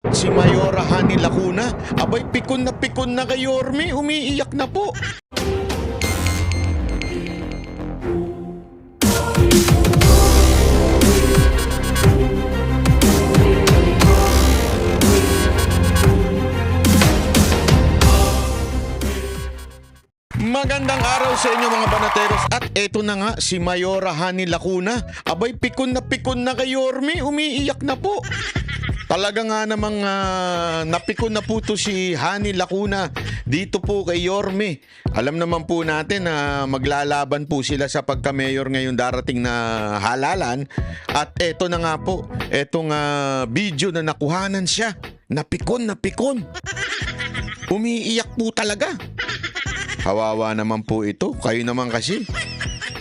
Si Mayora Hani Lacuna, abay pikon na kay Yorme, umiiyak na po. Magandang araw sa inyo mga banateros at eto na nga si Mayora Hani Lacuna, abay pikon na kay Yorme, umiiyak na po. Talaga nga namang napikon na po to si Hani Lacuna dito po kay Yorme. Alam naman po natin na maglalaban po sila sa pagka-mayor ngayon darating na halalan. At eto na nga po, etong video na nakuhanan siya. Napikon. Umiiyak po talaga. Kawawa naman po ito. Kayo naman kasi.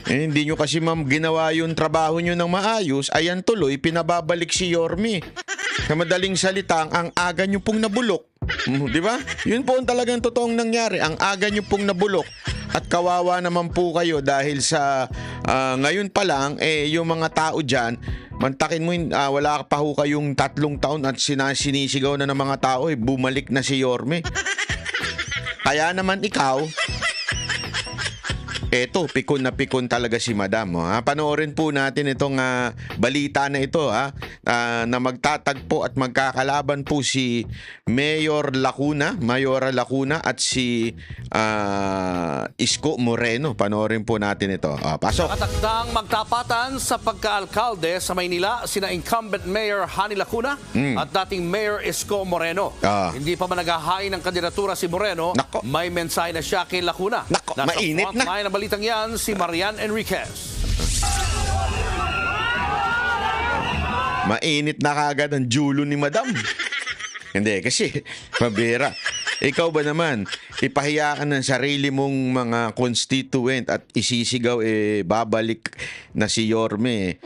Hindi nyo kasi ma'am ginawa yung trabaho nyo ng maayos. Ayan tuloy, pinababalik si Yorme. Sa madaling salita, ang aga nyo pong nabulok. Di ba? Yun po ang talagang totoong nangyari. Ang aga nyo pong nabulok. At kawawa naman po kayo dahil sa ngayon pa lang, yung mga tao dyan, mantakin mo, wala pa ho kayong 3 taon at sinisigaw na ng mga tao, bumalik na si Yorme. Kaya naman ikaw, eto, pikon talaga si Madam. Panoorin po natin itong balita na ito na magtatagpo at magkakalaban po si Mayora Lacuna at si Isko Moreno. Panoorin po natin ito. Pasok. Nakatakdang magtapatan sa pagka-alkalde sa Maynila sina incumbent Mayor Hani Lacuna at dating Mayor Isko Moreno. Hindi pa man naghahain ng kandidatura si Moreno, Nako. may mensahe na siya kay Lacuna. Nako, mainit na. Nasa balitang yan, si Marian Enriquez. Mainit na kagad ang julo ni Madam. Hindi, kasi mabira. Ikaw ba naman, ipahiya ka ng sarili mong mga constituent at isisigaw babalik na si Yorme.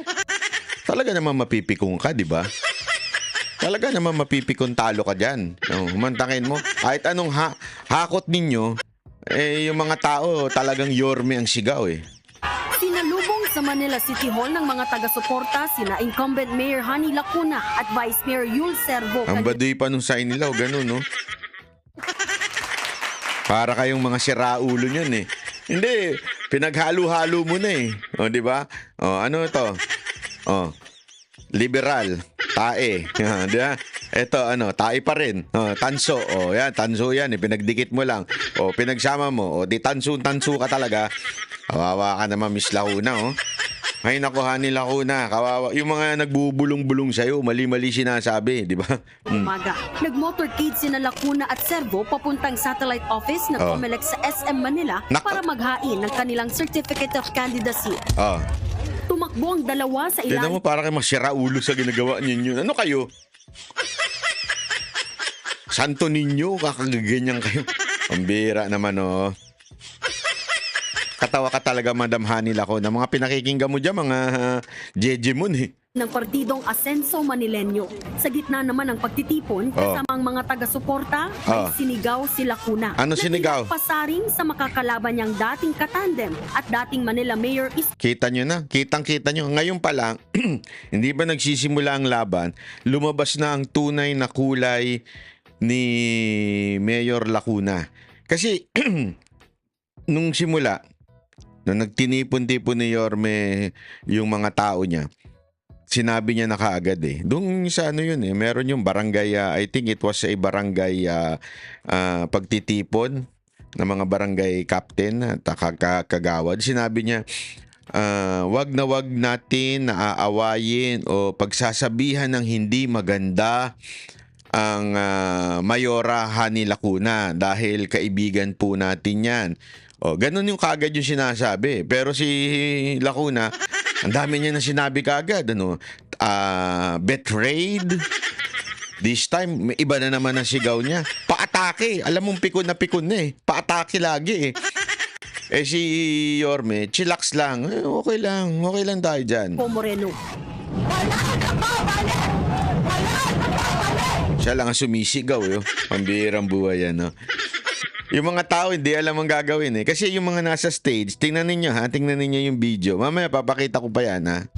Talaga naman mapipikong ka, di ba? Talaga naman mapipikong talo ka dyan. Humantakin mo. Kahit anong hakot ninyo, yung mga tao talagang Yorme ang sigaw Sinalubong sa Manila City Hall ng mga taga-suporta sina incumbent Mayor Hani Lacuna at Vice Mayor Yul Servo. Ang baduy pa nung sign nila, ganun, no? Para kayong mga siraulo nyon Hindi, pinaghalo-halo mo na di ba? Ano ito? Liberal, tae. Di ba? Ito, tae pa rin. Tanso, yan, tanso yan. Pinagdikit mo lang. Pinagsama mo. Di tanso ka talaga. Kawawa ka naman, Miss Lacuna, Ay, naku, Hani Lacuna. Kawawa. Yung mga nagbubulong-bulong sa'yo, mali-mali sinasabi, di ba? Umaga, nag-motorcade sina Lacuna at Servo papuntang satellite office ng COMELEC sa SM Manila para maghain ng kanilang Certificate of Candidacy. Tumakbo ang dalawa sa Tignan ilalim. mo, para kayo masiraulo sa ginagawa ninyo. Ano kayo? Santo ninyo, kakaganyan kayo. Pambira naman, Katawa ka talaga, Madam Hani Lacuna. Mga pinakikinggan mo dyan, mga jeje mo ng partidong Asenso Manileño. Sa gitna naman ng pagtitipon, kasamang mga taga-suporta, ay sinigaw si Lacuna. Ano sinigaw? Pasaring sa makakalaban niyang dating katandem at dating Manila Mayor Kita nyo na, kitang-kita nyo. Ngayon pa lang, hindi ba nagsisimula ang laban, lumabas na ang tunay na kulay ni Mayor Lacuna. Kasi, nung simula, nung nagtinipon-tipon ni Yorme yung mga tao niya, sinabi niya na kaagad Doon sa meron yung barangay, I think it was a barangay pagtitipon ng mga barangay captain at kagawad. Sinabi niya, wag natin naaawayin o pagsasabihan ng hindi maganda ang Mayora Hani Lacuna dahil kaibigan po natin yan. Ganun yung kaagad yung sinasabi. Pero si Lacuna, ang dami niya na sinabi kaagad. Betrayed. This time, may iba na naman ang sigaw niya. Paatake. Alam mong pikon na Paatake lagi si Yorme, chillax lang. Okay lang tayo dyan. Moreno. Siya lang ang sumisigaw. Pambirang buhay yan. Yung mga tao hindi alam ang gagawin Kasi yung mga nasa stage, tingnan ninyo yung video. Mamaya papakita ko pa yan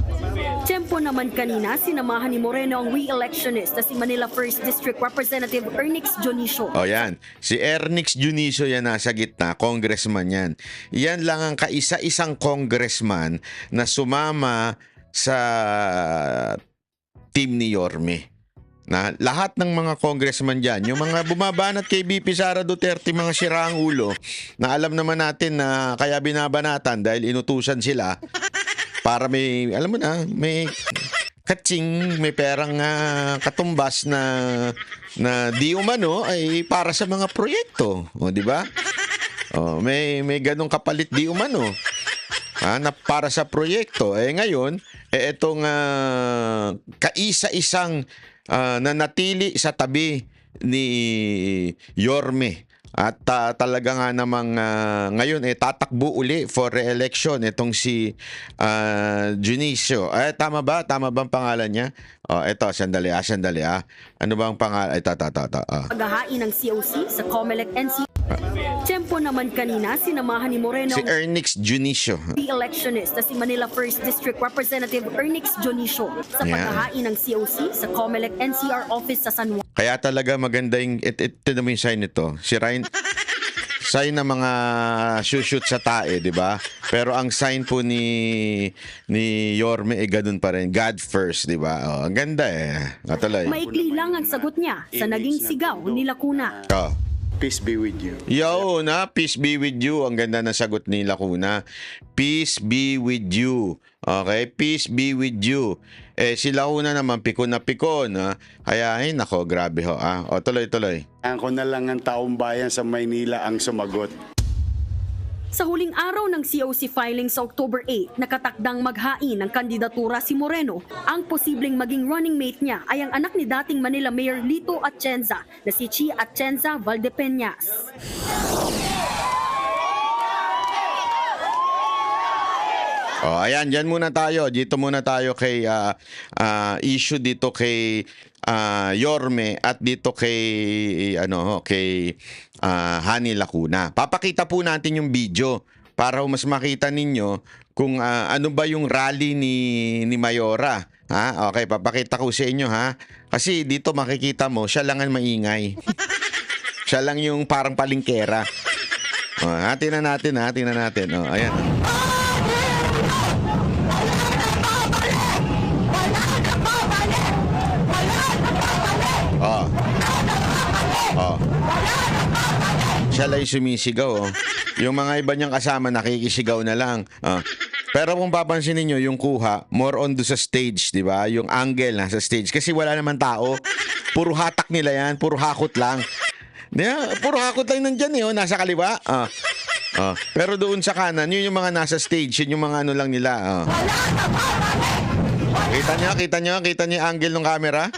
Tiyempo na naman kanina, sinamahan ni Moreno ang re-electionist na si Manila 1st District Representative Ernix Dionisio. O yan, si Ernix Dionisio yan nasa gitna, congressman yan. Yan lang ang kaisa-isang congressman na sumama sa team ni Yorme. Na lahat ng mga congressman dyan, yung mga bumabanat kay BP Sara Duterte, mga siraang ulo, na alam naman natin na kaya binabanatan dahil inutusan sila para may, alam mo na, may katsing, may perang katumbas na di umano ay para sa mga proyekto. O, di ba? O, may ganong kapalit di umano. Na para sa proyekto. Ngayon, itong kaisa-isang nanatili sa tabi ni Yorme. At talaga nga namang ngayon tatakbo uli for re-election itong si Dionisio. Tama ba? Tama ba ang pangalan niya? Ito, sandali. Ano ba ang pangalan? Paghahain ng COC sa COMELEC NC. Tempo naman kanina, sinamahan ni Moreno si Ernix Dionisio. The electionist na si Manila 1st District Representative Ernix Dionisio sa paghahain ng COC sa COMELEC NCR office sa San Juan. Kaya talaga maganda yung ito naman yung sign nito. Si Ryan sign ng mga shoot sa tae, di ba? Pero ang sign po ni Yorme ganun pa rin. God first, di ba? Ang ganda Natuloy. Maikli lang ang sagot niya sa naging sigaw ni Lacuna. Peace be with you. Peace be with you. Ang ganda na sagot ni Lacuna. Peace be with you. Okay? Peace be with you. Si Lacuna naman, pikon na pikon. Kaya, nako, grabe ho. Tuloy. Ako na lang ang taong bayan sa Maynila ang sumagot. Sa huling araw ng COC filing sa October 8, nakatakdang maghain ng kandidatura si Moreno. Ang posibleng maging running mate niya ay ang anak ni dating Manila Mayor Lito Atienza na si Chi Atienza Valdepeñas. Ayan, dyan muna tayo. Dito muna tayo kay issue dito kay Yorme at dito kay Hani Lacuna. Papakita po natin yung video para mas makita ninyo kung ano ba yung rally ni Mayora. Okay, papakita ko sa inyo Kasi dito makikita mo, siya lang ang maingay. Siya lang yung parang palingkera. Tingnan natin. Ayan. Siya lang sumisigaw. Yung mga iba niyang kasama nakikisigaw na lang. Pero kung papansin niyo yung kuha, more on do sa stage, di ba? Yung angle nasa stage. Kasi wala naman tao. Puro hatak nila yan. Puro hakot lang. Puro hakot lang nandyan nasa kaliwa. Pero doon sa kanan, yun yung mga nasa stage. Yun yung mga ano lang nila. Kita niyo yung angle ng camera?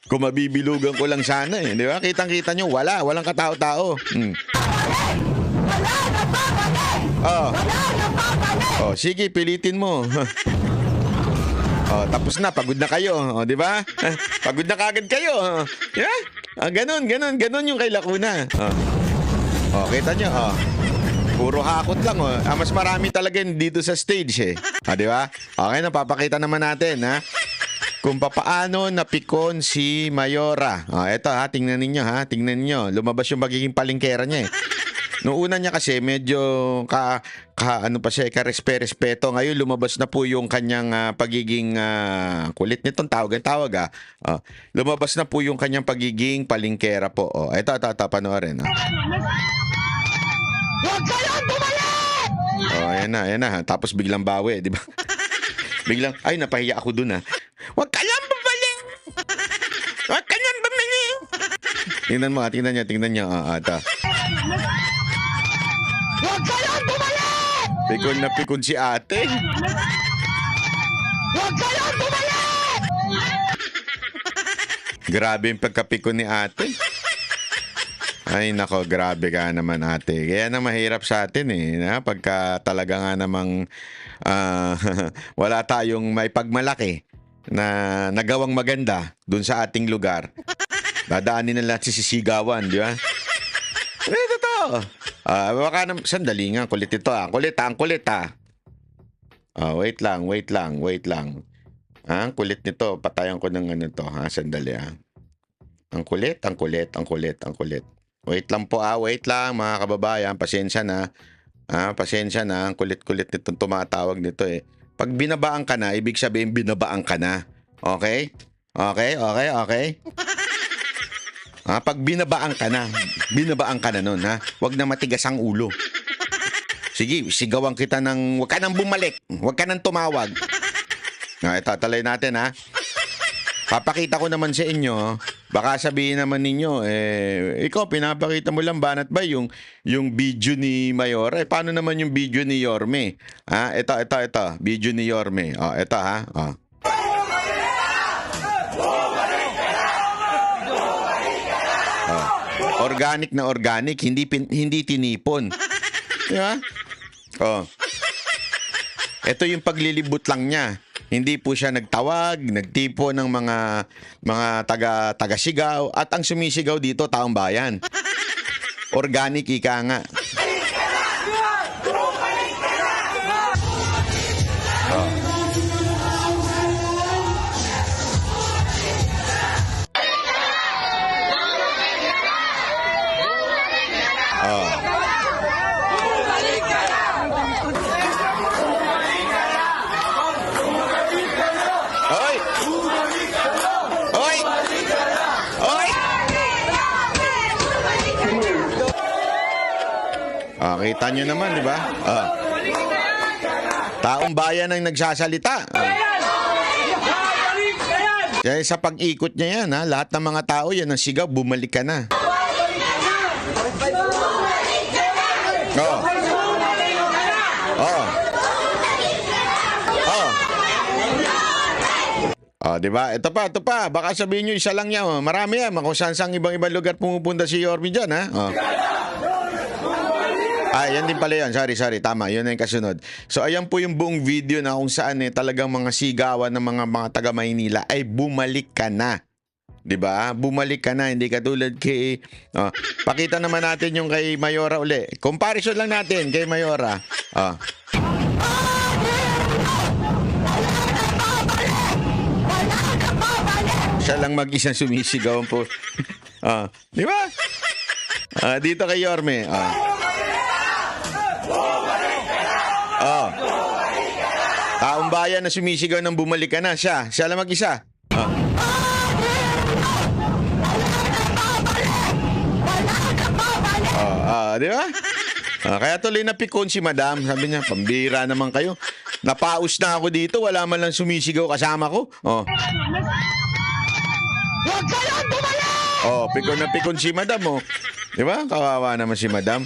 Kung mabibilugan ko lang sana di ba? Kitang-kita nyo, walang katao-tao. Sige, pilitin mo. Tapos na, pagod na kayo, di ba? Pagod na kagad kayo. Yeah? Ganun yung kay Lacuna. Kita nyo, puro hakot lang, mas marami talaga dito sa stage, di ba? Okay na, papakita naman natin, kung paano napikon si Mayora. Eto tingnan ninyo. Lumabas yung magiging palingkera niya Noong una niya kasi medyo ka-respeto. Ngayon lumabas na po yung kanyang pagiging kulit nitong tawag. Lumabas na po yung kanyang pagiging palingkera po. Eto panoorin. Huwag kayong bumalik! Ayan na. Tapos biglang bawi, di ba? Biglang, napahiya ako dun Huwag ka lang bumalik! Huwag ka lang bumalik! Tingnan nyo. Ito. Huwag ka lang bumalik! Pikon na pikon si ate. Huwag ka lang bumalik! Grabe yung pagkapikon ni ate. Ay nako, grabe ka naman ate. Kaya na mahirap sa atin pagka talaga nga namang wala tayong may pagmalaki na nagawang maganda dun sa ating lugar. Dadaanin na lahat sisigawan, di ba? Totoo. Baka sandali nga, kulit ito Ang kulit Wait lang. Ang kulit nito. Patayan ko ng ano to. Sandali Ang kulit, ang kulit, ang kulit, ang kulit. Wait lang po wait lang mga kababayan. Pasensya na. Pasensya na. Ang kulit-kulit nitong tumatawag nito eh. Pag binabaan ka na, ibig sabihin binabaan ka na. Okay? Okay, okay, okay. Pag binabaan ka na nun, ha? Huwag na matigas ang ulo. Sige, sigawan kita ng, huwag ka nang bumalik. Huwag ka nang tumawag. Itatalay natin, ha? Papakita ko naman sa inyo, baka sabihin naman ninyo, ikaw, pinapakita mo lang banat ba yung video ni Mayor? Paano naman yung video ni Yorme? Ito, video ni Yorme. Ito, ha? Organic na organic, hindi tinipon. Di ba? Ito yung paglilibot lang niya. Hindi po siya nagtawag, nagtipo ng mga taga-sigaw at ang sumisigaw dito taong bayan. Organic ika nga. Kita nyo naman, di ba? Taong bayan ang nagsasalita. Kaya sa pag-ikot niya yan, lahat ng mga tao yan ang sigaw, bumalik ka na. Di ba? Ito pa. Baka sabihin nyo, isa lang yan. Marami yan. Kung saan ibang lugar pumupunta si Yorme dyan, ha? Yan din pala yun. Sorry. Tama. Yun na yung kasunod. So, ayan po yung buong video na kung saan talagang mga sigawan ng mga taga Maynila ay bumalik ka na. Diba? Bumalik ka na. Hindi katulad kay... pakita naman natin yung kay Mayora uli. Comparison lang natin kay Mayora. Siya lang mag-isang sumisigaw po. Diba? Dito kay Yorme. Taong bayan na sumisigaw ng bumalik ka na. Siya lang mag-isa. Di ba? Kaya tuloy na pikon si Madam. Sabi niya, pambira naman kayo. Napaus na ako dito. Wala man lang sumisigaw kasama ko. Huwag kayong bumalik! Pikon na pikon si Madam. Di ba? Kawawa naman si Madam.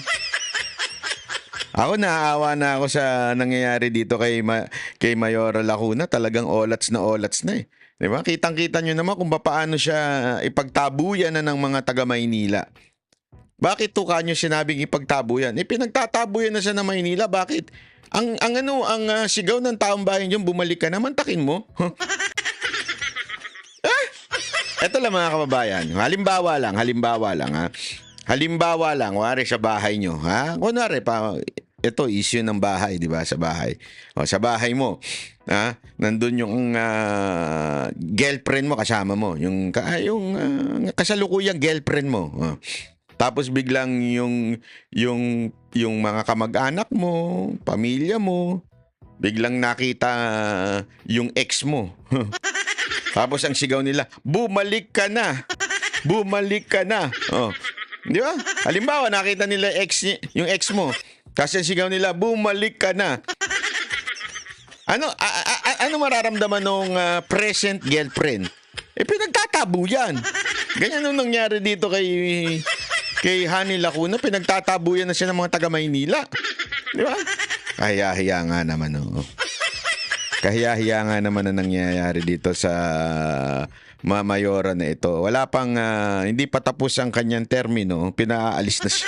Ako naaawa na ako sa nangyayari dito kay Mayora Lacuna. Talagang olats na eh. Di ba? Kitang-kita nyo naman kung paano siya ipagtabuyan na ng mga taga Maynila. Bakit to kanyo sinabing ipagtabuyan? Pinagtatabuyan na siya ng Maynila. Bakit? Ang sigaw ng taong bayan yung bumalik ka naman, takin mo. Ito lang mga kababayan. Halimbawa lang ha. Halimbawa lang, wari sa bahay nyo, ha? Kunwari pa, ito issue ng bahay, di ba? Sa bahay. Sa bahay mo, ha? Nandun yung girlfriend mo kasama mo, yung kasalukuyang girlfriend mo. Tapos biglang yung mga kamag-anak mo, pamilya mo, biglang nakita yung ex mo. Tapos ang sigaw nila, bumalik ka na. Bumalik ka na. Di ba? Halimbawa, nakita nila yung ex mo. Kasi ang sigaw nila, bumalik ka na. Ano mararamdaman ng present girlfriend? Pinagtatabu yan. Ganyan nung nangyari dito kay Hani Lacuna. Pinagtatabu yan na siya ng mga taga Maynila. Di ba? Kahiya-hiya nga naman. Kahiya-hiya nga naman na nangyayari dito sa Mayora na ito. Wala pang, hindi pa tapos ang kanyang termino. Pinaalis na siya.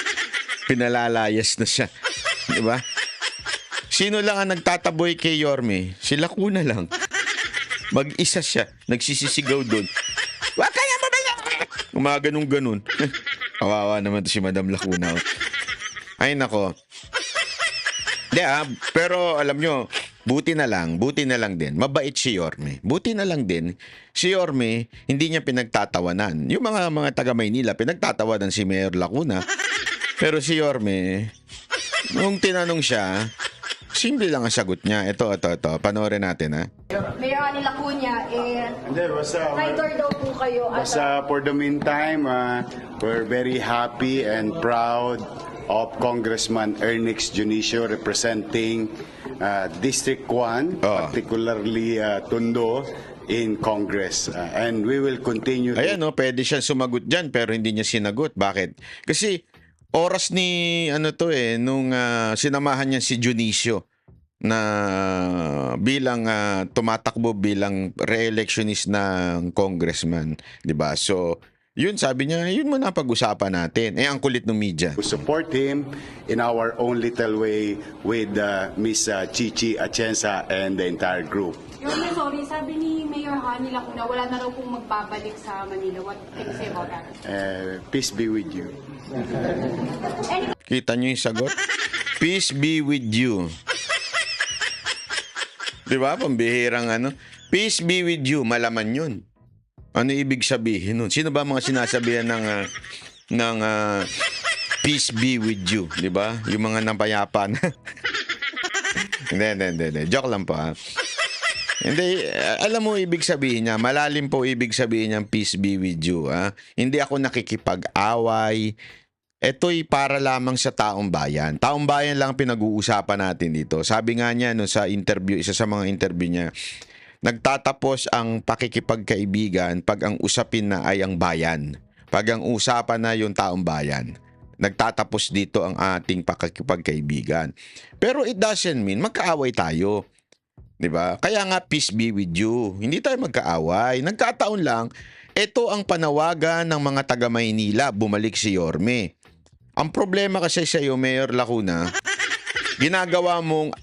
Pinalalayas na siya. Di ba? Sino lang ang nagtataboy kay Yorme? Si Lacuna lang. Mag-isa siya. Nagsisisigaw doon. Wag ka na mabalik! Umaganong-ganon. Kawawa naman to si Madam Lacuna. Ay nako. Pero alam nyo, buti na lang din. Mabait si Yorme. Buti na lang din, si Yorme, hindi niya pinagtatawanan. Yung mga taga Maynila, pinagtatawanan si Mayor Lacuna. Pero si Yorme, nung tinanong siya, simple lang ang sagot niya. Ito. Panoorin natin, ha? Mayor Hani Lacuna, Hindi, basta, traitor daw po kayo. for the meantime, we're very happy and proud of Congressman Ernix Junicio representing District 1, particularly Tondo, in Congress. And we will continue to... Ayan, pwede siya sumagot dyan pero hindi niya sinagot. Bakit? Kasi oras ni nung sinamahan niya si Junicio na bilang tumatakbo bilang re-electionist ng congressman, 'di ba? So, yun sabi niya, yun muna pag-usapan natin. Ang kulit ng media. to support him in our own little way with Miss Chichi Atienza and the entire group. Your Honor, sorry, sabi ni Mayor Hani Lacuna, wala na raw pong magbabalik sa Manila. What can you say about that? Peace be with you. Kita niyo yung sagot? Peace be with you. 'Di ba? Pambihirang Peace be with you, malaman yun. Ano ibig sabihin nun? Sino ba mga sinasabihan ng peace be with you, 'di ba? Yung mga napayapa na. Hindi. Joke lang po, ha. Hindi, alam mo ibig sabihin niya, malalim po ibig sabihin niya peace be with you, ha. Hindi ako nakikipag-away. Ito'y para lamang sa taong bayan. Taong bayan lang pinag-uusapan natin dito. Sabi nga niya sa interview, isa sa mga interview niya, nagtatapos ang pakikipagkaibigan pag ang usapin na ay ang bayan. Pag ang usapan na yung taong bayan. Nagtatapos dito ang ating pakikipagkaibigan. Pero it doesn't mean magkaaway tayo. 'Di ba? Kaya nga peace be with you. Hindi tayo magkaaway. Nagkataon lang, ito ang panawagan ng mga taga Maynila, bumalik si Yorme. Ang problema kasi sa iyo, Mayor Lacuna, ginagawa mong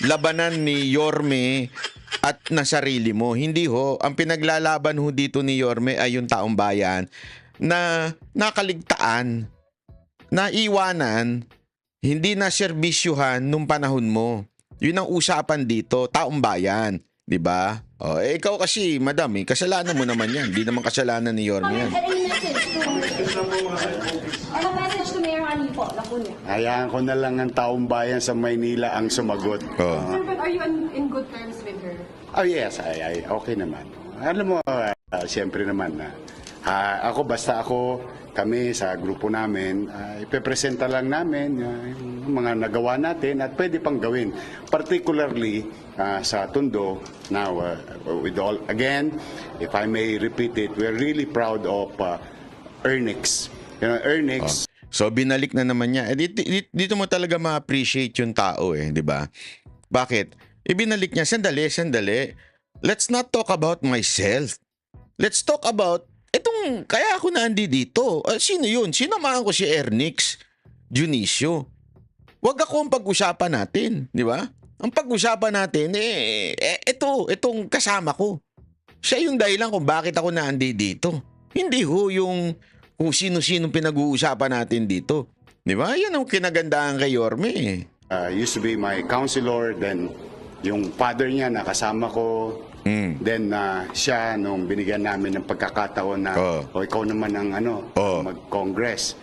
labanan ni Yorme at na sarili mo. Hindi ho. Ang pinaglalaban ho dito ni Yorme ay yung taong bayan na nakaligtaan, naiwanan, hindi na serbisyuhan nung panahon mo. Yun ang usapan dito, taong bayan. 'Di ba? Ikaw kasi, madam, kasalanan mo naman yan. Hindi naman kasalanan ni Yorme yan. Ano message to Mayor Hani po, Lacuna? Hayaan ko na lang ang taong bayan sa Maynila ang sumagot. Sir, but are you in good terms with her? Oh yes, okay naman. Alam mo, siyempre naman basta kami sa grupo namin, ipepresenta lang namin yung mga nagawa natin at pwede pang gawin. Particularly sa Tondo, now with all, again, if I may repeat it, we're really proud of Ernix. You know, Ernix. So binalik na naman niya. Dito mo talaga ma-appreciate yung tao di ba? Bakit? Ibinalik niya, sandali. Let's not talk about myself. Let's talk about kaya ako naandi dito. Sino yun? Sinamahan ko si Ernix Junicio. Huwag akong pag-usapan natin, di ba? Ang pag-usapan natin, itong kasama ko. Siya yung dahilan kung bakit ako naandi dito. Hindi ho yung kung sino-sino pinag-uusapan natin dito. Di ba? Yan ang kinagandahan kay Yorme. Used to be my counselor, then yung father niya nakasama ko. Then siya nung binigyan namin ng pagkakataon na ikaw naman ang mag-congress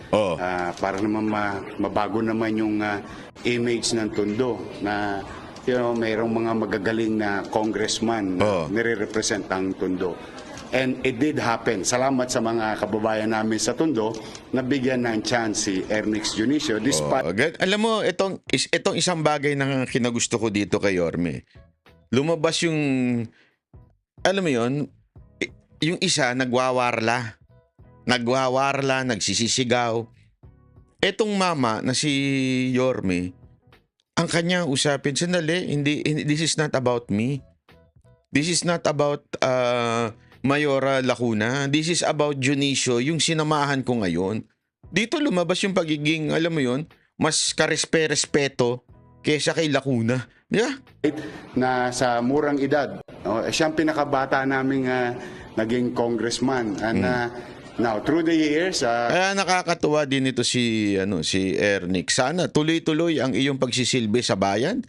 para naman mabago naman yung image ng Tondo na mayroong mga magagaling na congressman na nire-represent ang Tondo. And it did happen. Salamat sa mga kababayan namin sa Tondo na bigyan ng chance si Ernix Junicio. Alam mo, itong isang bagay na kinagusto ko dito kay Yorme. Lumabas yung alam mo yun, yung isa nagwawarla, nagsisisigaw. Etong mama na si Yorme, ang kanya usapin, sandali, this is not about me. This is not about Mayora Lacuna. This is about Junicio, yung sinamahan ko ngayon. Dito lumabas yung pagiging, alam mo yun, mas karespeto kesa kay Lacuna. Yeah. Na sa murang edad, siya ang pinakabata naming naging congressman. And now, through the years... Kaya nakakatuwa din ito si Ernix. Sana tuloy-tuloy ang iyong pagsisilbi sa bayan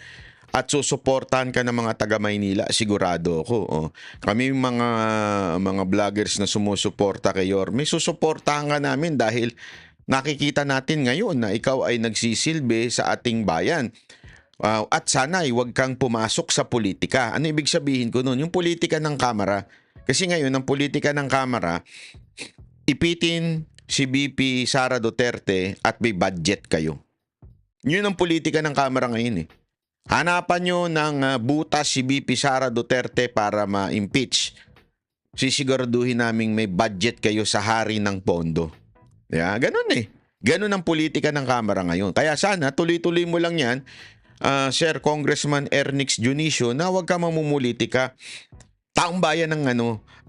at susuportahan ka ng mga taga Maynila, sigurado ako. Oh. Kami mga vloggers na sumusuporta kay Yorme, susuportahan ka namin dahil nakikita natin ngayon na ikaw ay nagsisilbi sa ating bayan. At sana ay huwag kang pumasok sa politika. Ano ibig sabihin ko nun? Yung politika ng Kamara. Kasi ngayon, ang politika ng Kamara, ipitin si BP Sara Duterte at may budget kayo. Yun ang politika ng Kamara ngayon eh. Hanapan nyo ng butas si BP Sara Duterte para ma-impeach. Sisiguraduhin naming may budget kayo sa hari ng pondo. Yeah, ganun eh. Ganun ang politika ng Kamara ngayon. Kaya sana, tuloy-tuloy mo lang yan, Sir Congressman Ernix Dionisio, na huwag ka mamumulitika. Taong bayan ng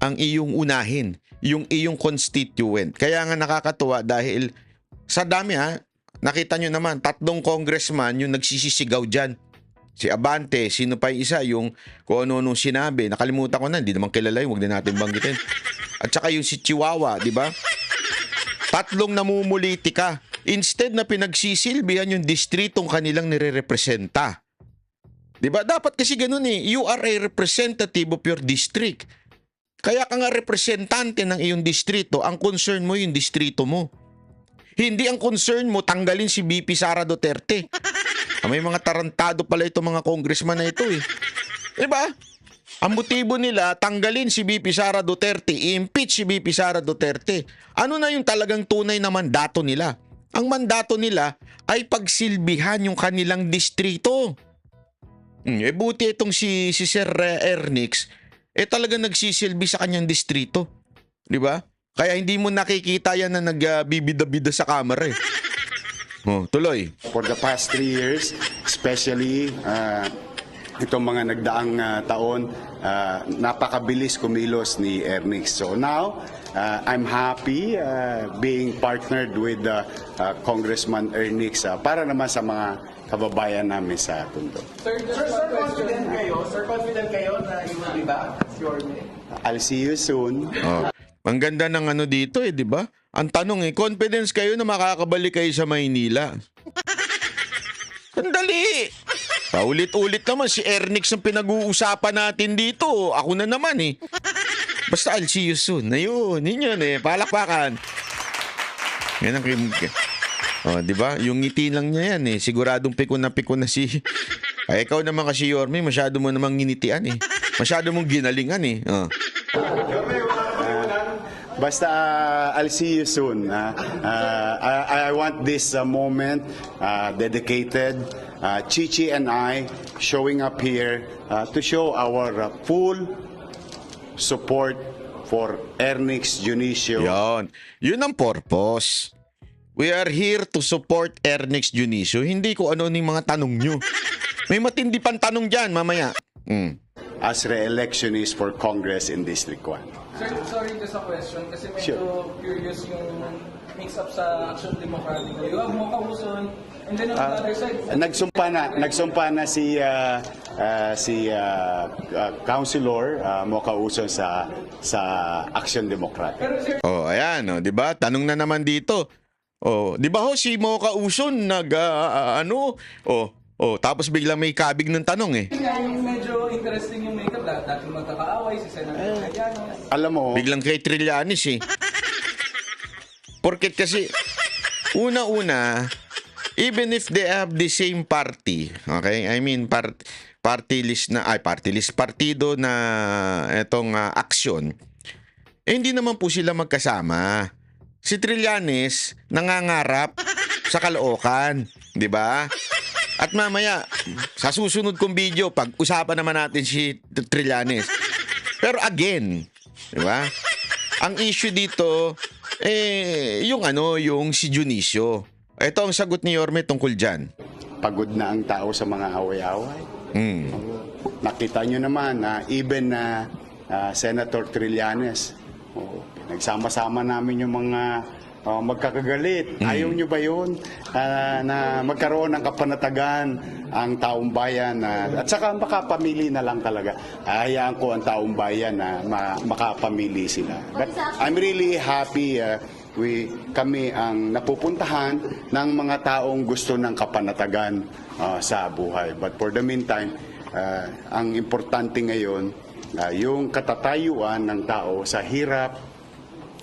ang iyong unahin, yung iyong constituent. Kaya nga nakakatuwa dahil sa dami nakita nyo naman, 3 congressman yung nagsisisigaw dyan. Si Abante, sino pa isa, yung kung ano nung sinabi, nakalimutan ko na, hindi naman kilala yun, huwag din natin banggitin. At saka yung si Chihuahua, di ba? 3 namumulitika. Instead na pinagsisilbihan yung distritong kanilang nire-representa. Diba? Dapat kasi ganun eh. You are a representative of your district. Kaya ka nga representante ng iyong distrito. Ang concern mo yung distrito mo. Hindi ang concern mo tanggalin si BP Sara Duterte. May mga tarantado pala itong mga congressman na ito eh. Diba? Ang motibo nila, tanggalin si BP Sara Duterte, i-impeach si BP Sara Duterte. Ano na yung talagang tunay na mandato nila? Ang mandato nila ay pagsilbihan yung kanilang distrito. Buti itong si Sir Ernix, talagang nagsisilbi sa kanyang distrito. Di ba? Kaya hindi mo nakikita yan na nagbibida-bida sa kamera eh. Tuloy. For the past 3 years, especially itong mga nagdaang taon, napakabilis kumilos ni Ernix. So now, I'm happy being partnered with Congressman Ernix para naman sa mga kababayan namin sa Tondo. Sir, confident kayo na you will be back? I'll see you soon. Ang ganda ng dito di ba? Ang tanong confidence kayo na makakabalik kayo sa Maynila? Sandali! Paulit-ulit naman si Ernix ang pinag-uusapan natin dito. Ako na naman eh. Basta I'll see you soon. Ayun, yun eh. Palakpakan. Yan ang di ba? Yung ngiti lang niya yan eh. Siguradong piko na si... Ay, ikaw naman kasi Yorme, masyado mo namang nginitian eh. Masyado mong ginalingan eh. Basta I'll see you soon. I want this moment dedicated, Chichi and I showing up here to show our full support for Ernix Dionisio. Yun ang purpose. We are here to support Ernix Dionisio. Hindi ko ano yung mga tanong nyo. May matindi pang tanong dyan mamaya. As re-electionist for Congress in District 1. Sir, sorry just a question kasi medyo curious yung mix-up sa Action Democratic. You have Mocha Uson and then on the other side... Nagsumpa na si Councilor Mocha Uson sa Action Democratic. Ayan, di ba? Tanong na naman dito. Di ba si Mocha Uson tapos biglang may kabig ng tanong eh. Yung medyo interesting yung makeup, dati magkakaaway si Senator Trillanes. Alam mo, biglang kay Trillanes eh. Porket kasi una-una, even if they have the same party, okay? I mean partido na etong aksyon, hindi naman po sila magkasama. Si Trillanes nangangarap sa Caloocan, di ba? At mamaya, sa susunod kong video, pag-usapan naman natin si Trillanes. Pero again, di ba? Ang issue dito, yung si Dionisio. Ito ang sagot ni Yorme tungkol dyan. Pagod na ang tao sa mga away-away. Nakita nyo naman na even na Senator Trillanes, nagsama-sama namin yung mga magkakagalit. Ayaw nyo ba yun? Na magkaroon ng kapanatagan ang taong bayan. At saka makapamili na lang talaga. Hayaan ko ang taong bayan na makapamili sila. But I'm really happy kami ang napupuntahan ng mga taong gusto ng kapanatagan sa buhay. But for the meantime, ang importante ngayon, yung katatayuan ng tao sa hirap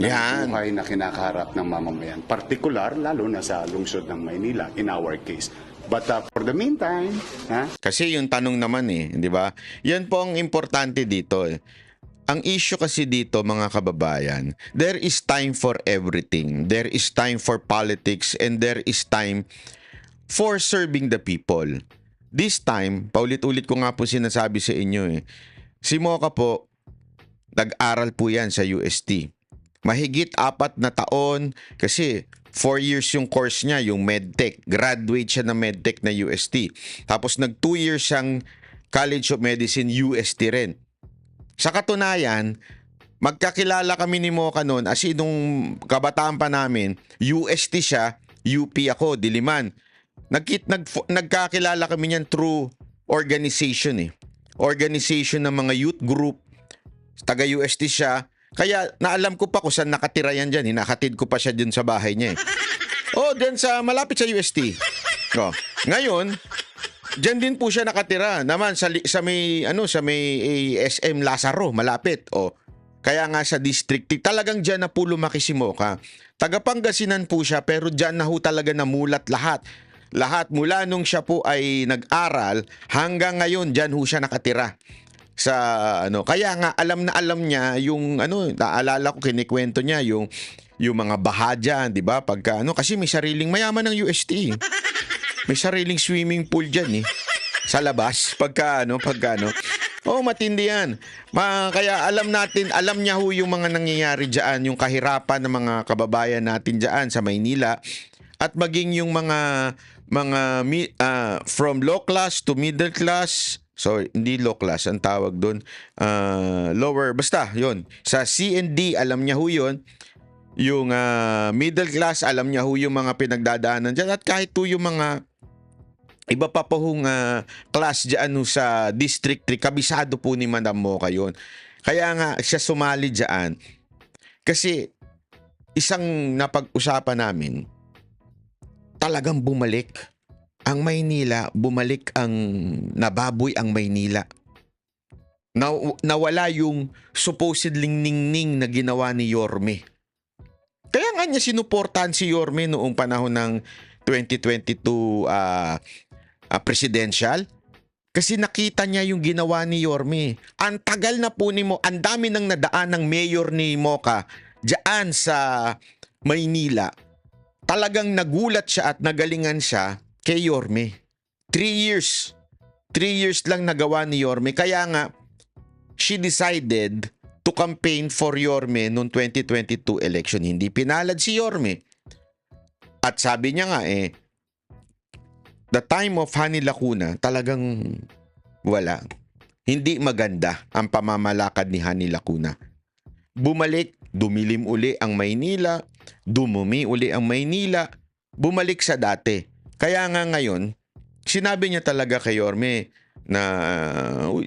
ng buhay na kinakaharap ng mamamayan. Partikular, lalo na sa lungsod ng Maynila, in our case. But for the meantime, Kasi yung tanong naman di ba? Yan po ang importante dito Ang issue kasi dito, mga kababayan, there is time for everything. There is time for politics and there is time for serving the people. This time, paulit-ulit ko nga po sinasabi sa inyo si Mocha po, nag-aral po yan sa UST. Mahigit 4 na taon kasi 4 years yung course niya, yung MedTech. Graduate siya ng MedTech na UST. Tapos nag 2 years siyang College of Medicine UST rin. Sa katunayan, magkakilala kami ni Mocha noon as nung kabataan pa namin, UST siya, UP ako, Diliman. Nagkakilala kami niyan through organization Organization ng mga youth group. Taga-UST siya. Kaya naalam ko pa kung saan nakatira yan dyan. Hinakatid ko pa siya dyan sa bahay niya dyan sa malapit sa UST. Ngayon, dyan din po siya nakatira. Naman sa may SM Lazaro, malapit. Kaya nga sa district, talagang dyan na po lumaki si Mocha. Taga Pangasinan po siya pero dyan na ho talaga namulat lahat. Lahat mula nung siya po ay nag-aral hanggang ngayon dyan ho siya nakatira. Kaya nga alam niya yung naalala ko, kinikwento niya yung mga baha dyan, di ba? Pagka kasi may sariling mayaman ng UST. May sariling swimming pool dyan sa labas pagka. Matindi yan. Kaya alam niya ho yung mga nangyayari dyan, yung kahirapan ng mga kababayan natin dyan sa Maynila at maging yung mga from low class to middle class. So, hindi low class ang tawag doon. Lower, basta, yun. Sa C&D, alam niya ho yun. Yung middle class, alam niya ho yung mga pinagdadaanan dyan. At kahit ho yung mga iba pa po hong class dyan ho sa District 3, kabisado po ni Madam Mocha yun. Kaya nga, siya sumali dyan. Kasi, isang napag-usapan namin, talagang bumalik ang Maynila, nababoy ang Maynila. Nawala yung supposedly ningning na ginawa ni Yorme. Kaya nga niya sinuportahan si Yorme noong panahon ng 2022 presidential. Kasi nakita niya yung ginawa ni Yorme. Ang tagal na po ang dami nang nadaan ng mayor ni Mocha diyan sa Maynila. Talagang nagulat siya at nagalingan siya kay Yorme. 3 years. 3 years lang nagawa ni Yorme. Kaya nga, she decided to campaign for Yorme noong 2022 election. Hindi pinalad si Yorme. At sabi niya nga the time of Hani Lacuna, talagang wala. Hindi maganda ang pamamalakad ni Hani Lacuna. Bumalik, dumilim uli ang Maynila, dumumi uli ang Maynila, bumalik sa dati. Kaya nga ngayon, sinabi niya talaga kay Yorme na,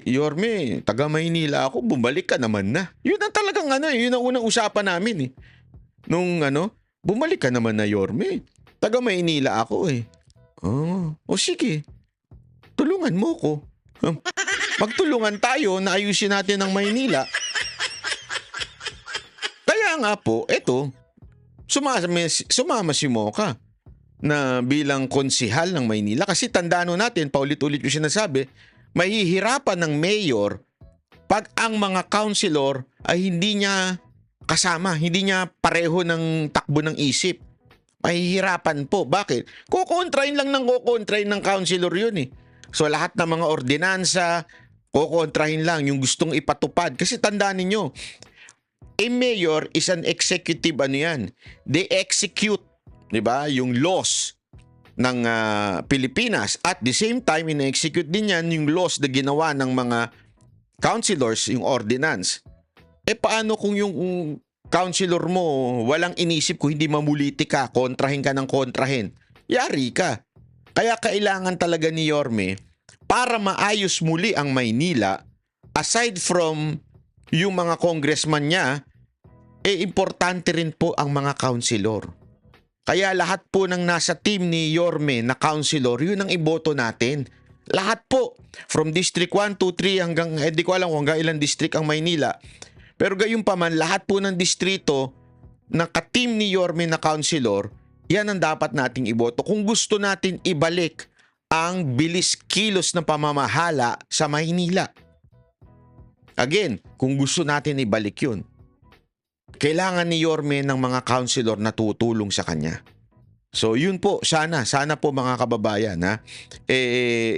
Yorme, taga Maynila ako, bumalik ka naman na. Yun ang talagang yun ang unang usapan namin Nung bumalik ka naman na Yorme. Taga Maynila ako sige. Tulungan mo ko. Magtulungan tayo na ayusin natin ang Maynila. Kaya nga po, sumama si Mocha na bilang konsihal ng Maynila. Kasi tandaan natin, paulit-ulit yung sinasabi, mahihirapan ng mayor pag ang mga councilor ay hindi niya kasama, hindi niya pareho ng takbo ng isip. Mahihirapan po. Bakit? Kukontrain ng councilor yun So lahat ng mga ordinansa, kukontrahin lang yung gustong ipatupad. Kasi tandaan ninyo, a mayor is an executive They execute, 'di ba, yung laws ng Pilipinas. At the same time, ina-execute din yan yung laws na ginawa ng mga councilors, yung ordinance. Paano kung yung councilor mo walang inisip, kung hindi mamuliti ka, kontrahin ka ng kontrahin? Yari ka. Kaya kailangan talaga ni Yorme, para maayos muli ang Maynila, aside from yung mga congressman niya, importante rin po ang mga councilor. Kaya lahat po ng nasa team ni Yorme na councilor, yun ang iboto natin. Lahat po. From District 1, 2, 3 hanggang, di ko alam kung hanggang ilang district ang Maynila. Pero gayon pa man, lahat po ng distrito na ka-team ni Yorme na councilor, yan ang dapat nating iboto. Kung gusto natin ibalik ang bilis kilos na pamamahala sa Maynila. Again, kung gusto natin ibalik yun, kailangan ni Yorme ng mga councilor na tutulong sa kanya. So yun po, sana po mga kababayan, ha?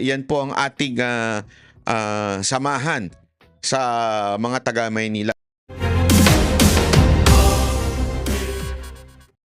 Yan po ang ating samahan sa mga taga Maynila.